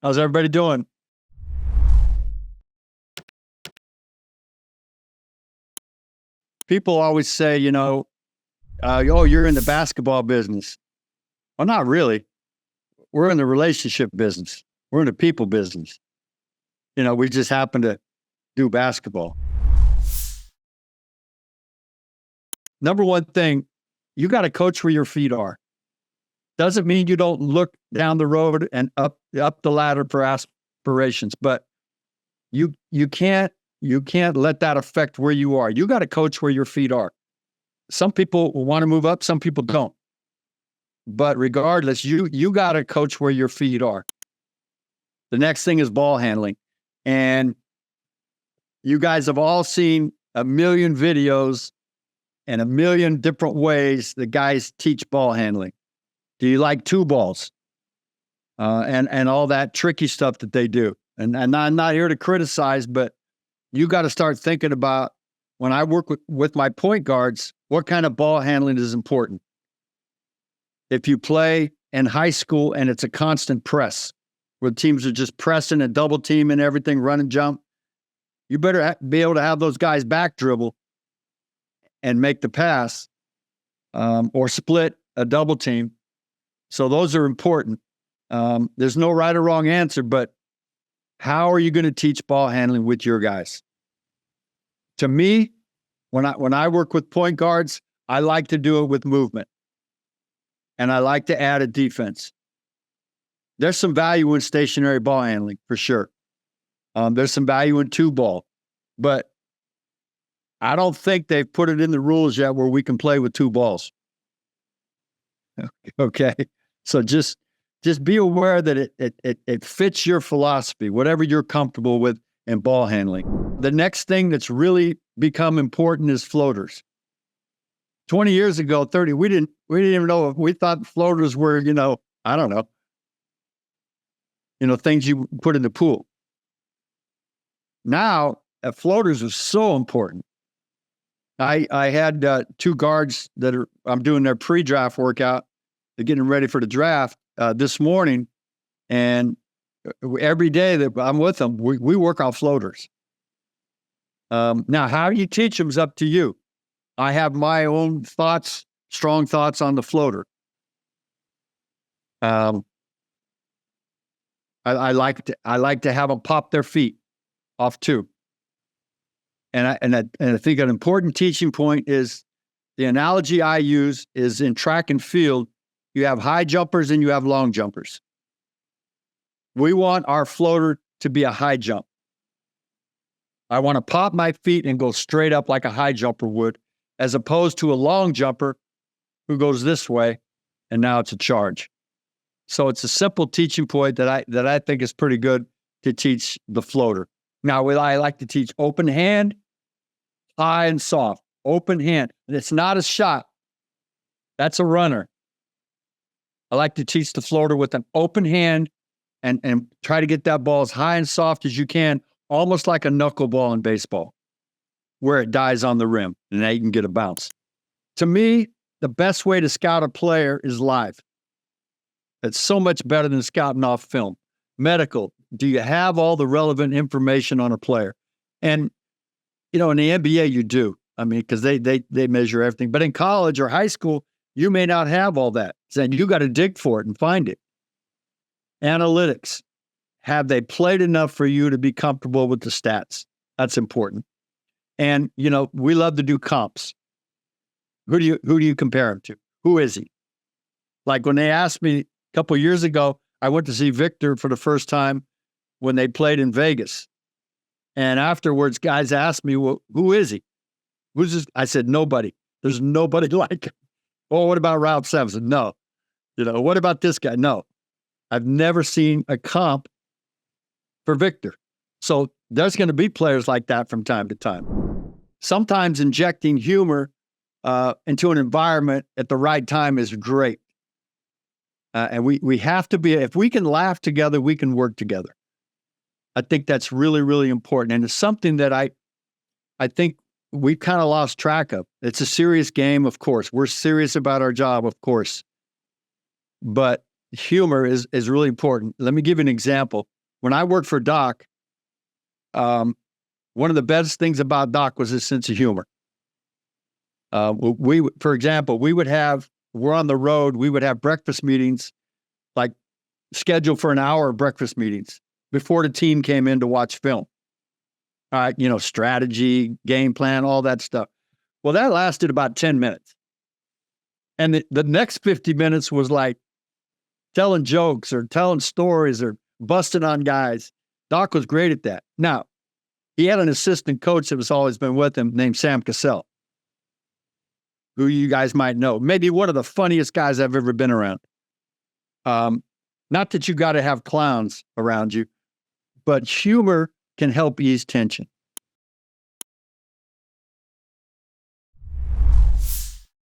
How's everybody doing? People always say, oh, you're in the basketball business. Well, not really. We're in the relationship business. We're in the people business. We just happen to do basketball. Number one thing, you got to coach where your feet are. Doesn't mean you don't look down the road and up the ladder for aspirations, but you can't let that affect where you are. You got to coach where your feet are. Some people want to move up, some people don't. But regardless, you got to coach where your feet are. The next thing is ball handling. And you guys have all seen a million videos and a million different ways the guys teach ball handling. Do you like two balls? And all that tricky stuff that they do. And I'm not here to criticize, but you got to start thinking about, when I work with my point guards, what kind of ball handling is important. If you play in high school and it's a constant press, where teams are just pressing and double teaming everything, run and jump, you better be able to have those guys back dribble and make the pass, or split a double team. So those are important. There's no right or wrong answer, but how are you going to teach ball handling with your guys? To me, when I work with point guards, I like to do it with movement. And I like to add a defense. There's some value in stationary ball handling, for sure. There's some value in two ball. But I don't think they've put it in the rules yet where we can play with two balls. Okay? So just be aware that it fits your philosophy, whatever you're comfortable with in ball handling. The next thing that's really become important is floaters. 20 years ago, 30, we didn't even know. We thought floaters were, I don't know, things you put in the pool. Now, floaters are so important. I had two guards that I'm doing their pre-draft workout. They're getting ready for the draft this morning, and every day that I'm with them, we work on floaters. Now, how you teach them is up to you. I have my own thoughts, strong thoughts on the floater. I like to have them pop their feet off two. And I think an important teaching point is, the analogy I use is, in track and field, you have high jumpers and you have long jumpers. We want our floater to be a high jump. I want to pop my feet and go straight up like a high jumper would, as opposed to a long jumper who goes this way, and now it's a charge. So it's a simple teaching point that I think is pretty good to teach the floater. Now, I like to teach open hand, high and soft. Open hand. And it's not a shot. That's a runner. I like to teach the floater with an open hand and try to get that ball as high and soft as you can, almost like a knuckleball in baseball, where it dies on the rim, and now you can get a bounce. To me, the best way to scout a player is live. It's so much better than scouting off film. Medical, do you have all the relevant information on a player? And, in the NBA, you do. I mean, because they measure everything. But in college or high school, you may not have all that. So you got to dig for it and find it. Analytics. Have they played enough for you to be comfortable with the stats? That's important. And, we love to do comps. Who do you compare him to? Who is he? Like when they asked me a couple of years ago, I went to see Victor for the first time when they played in Vegas. And afterwards, guys asked me, well, who is he? Who's this? I said, nobody. There's nobody like him. Oh, what about Ralph Severns? No. What about this guy? No. I've never seen a comp for Victor. So there's going to be players like that from time to time. Sometimes injecting humor into an environment at the right time is great. And we have to be, if we can laugh together, we can work together. I think that's really, really important. And it's something that I think we kind of lost track of. It's a serious game, of course. We're serious about our job, of course. But humor is really important. Let me give you an example. When I worked for Doc, one of the best things about Doc was his sense of humor. For example, we're on the road, we would have breakfast meetings, like scheduled for an hour of breakfast meetings before the team came in to watch film. All right, strategy, game plan, all that stuff. Well, that lasted about 10 minutes. And the next 50 minutes was like telling jokes or telling stories or busting on guys. Doc was great at that. Now, he had an assistant coach that was always been with him named Sam Cassell, who you guys might know. Maybe one of the funniest guys I've ever been around. Not that you got to have clowns around you, but humor can help ease tension.